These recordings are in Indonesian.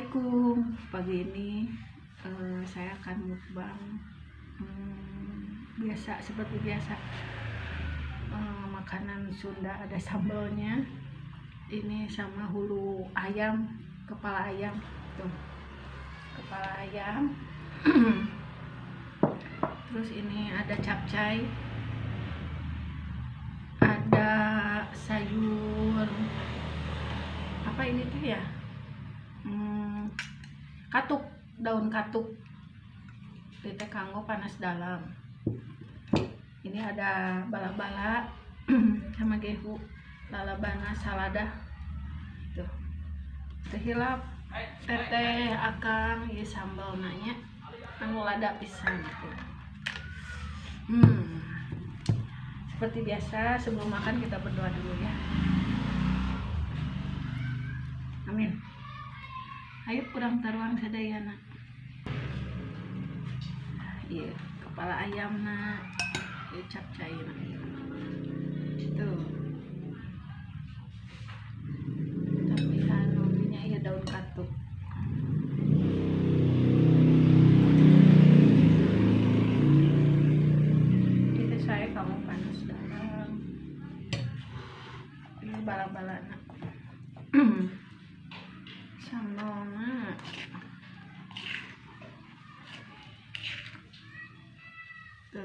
Assalamualaikum. Pagi ini saya akan mukbang seperti biasa, makanan Sunda, ada sambalnya. Ini sama hulu ayam, kepala ayam tuh, kepala ayam. Terus ini ada capcay, ada sayur apa ini tuh ya, katuk, daun katuk, teh kanggo panas dalam. Ini ada bala-bala sama gehu, lalabana salada tuh, tehilap teteh akang ya sambal nanya anu lada pisan tuh. Seperti biasa sebelum makan kita berdoa dulu ya. Amin. Ayo kurang taruang sadayana. Iya, kepala ayam na, capcay na. Tuh. Tapi anunya ya daun katuk. Itu saya kamu panas dalam. Ini bala-balana. Sambalna tuh,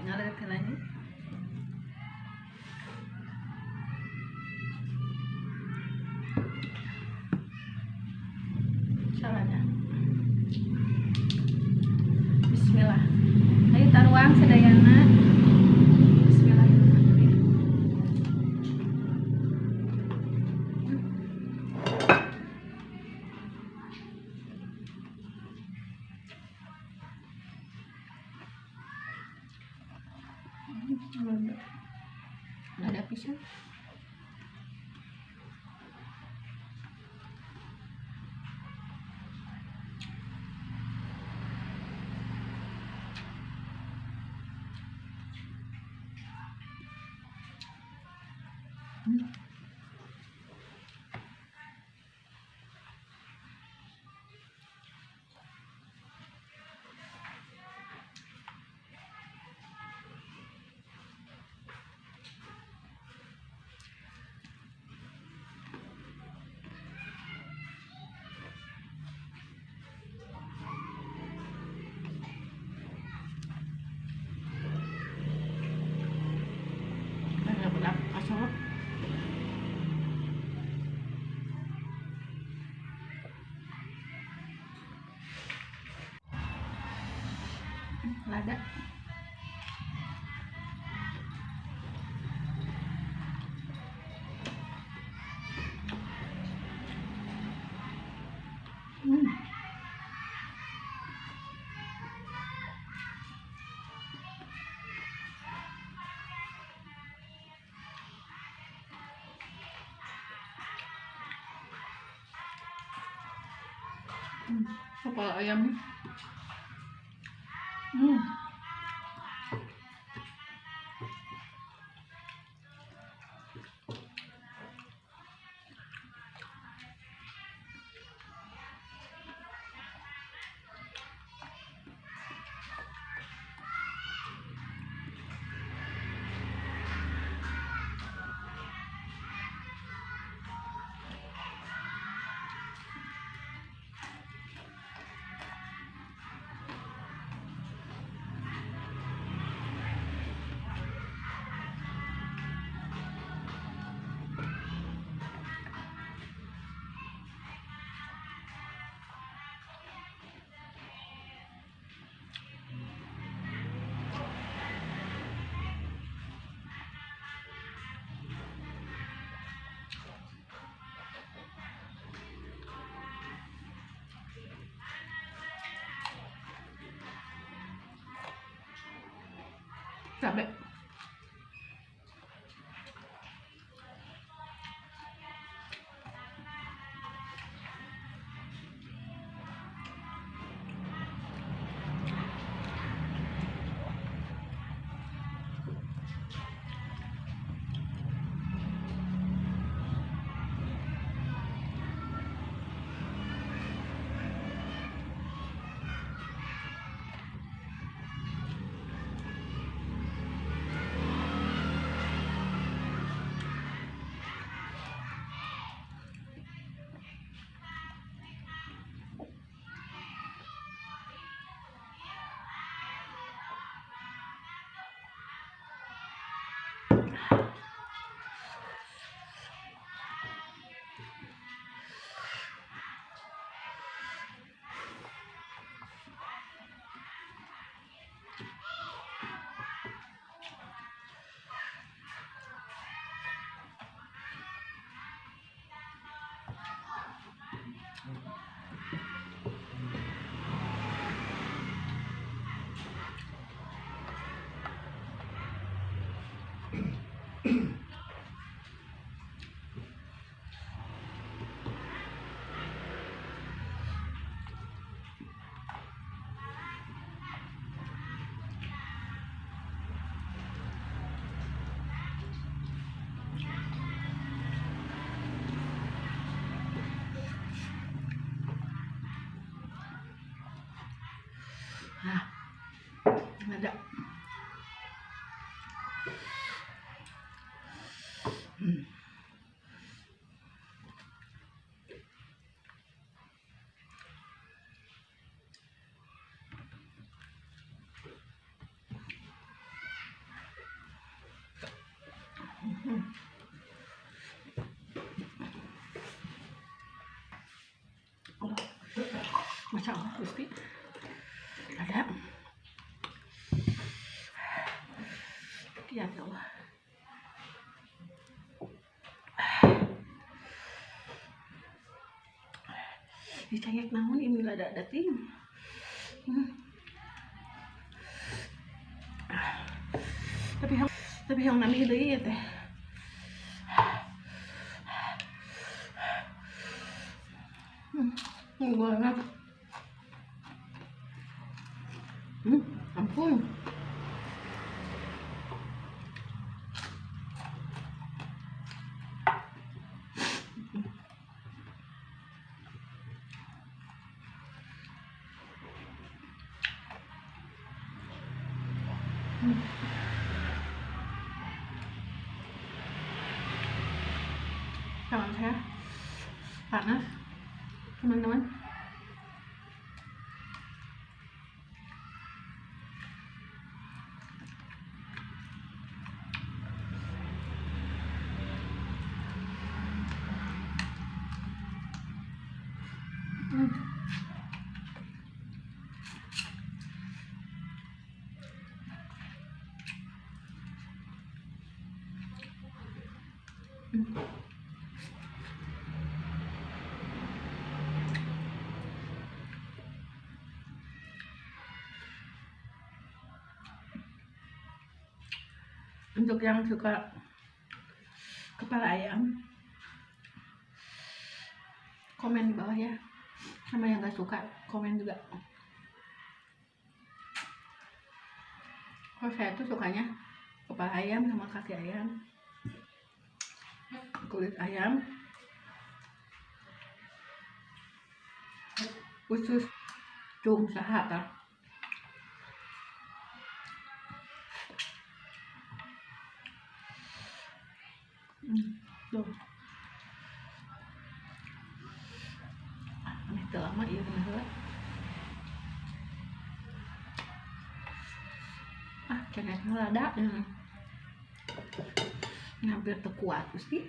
ngalir kenanya salada. Bismillah. Ayo taruang sedayana. Bismillahirrahmanirrahim. Ada pisang. Asal lada. Kepala ayamnya. Cabai. Nah, ada. Masya Allah, Gusti. Ada. Ya Allah. Dicengek namun ini ada ting. Tapi yang nami deui teh. Banget. Ampun. Tangan saya panas, teman-teman. Untuk yang suka kepala ayam, komen di bawah ya. Sama yang gak suka, komen juga. Kalau saya tuh sukanya kepala ayam sama kaki ayam, kulit ayam, usus, cum, saha kah. Tuh. Ini lama iya bener. Cenah ngelada hampir terkuat sih.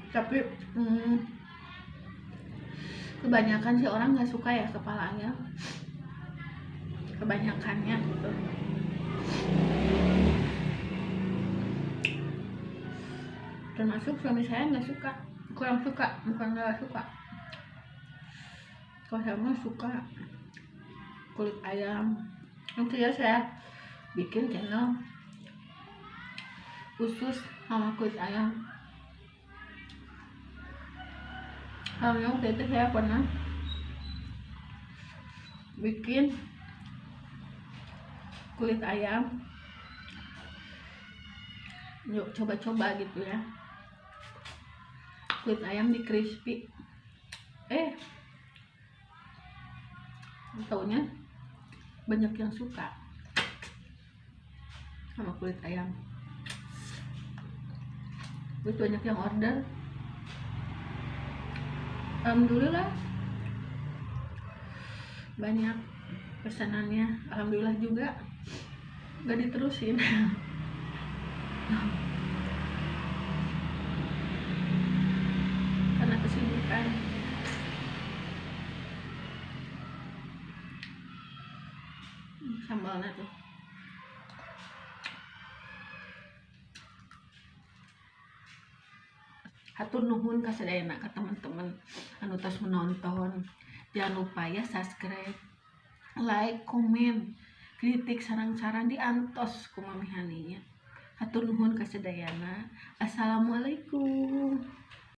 Tapi kebanyakan sih orang nggak suka ya kepala ayam, kebanyakannya gitu. Termasuk suami saya nggak suka, kurang suka, bukan nggak suka. Kalau saya mah suka kulit ayam. Nanti ya saya bikin channel usus sama kulit ayam. Yang waktu itu saya pernah bikin kulit ayam, yuk coba-coba gitu ya, kulit ayam di crispy. Taunya banyak yang suka sama kulit ayam, banyak yang order. Alhamdulillah banyak pesanannya, alhamdulillah juga gak diterusin. Karena kesibukan. Sambalnya tuh Hatur nuhun kasadayana ka teman-teman anu tos menonton. Jangan lupa ya subscribe, like, komen, kritik, saran-saran diantos kumamihaninya. Hatur nuhun kasadayana. Assalamualaikum.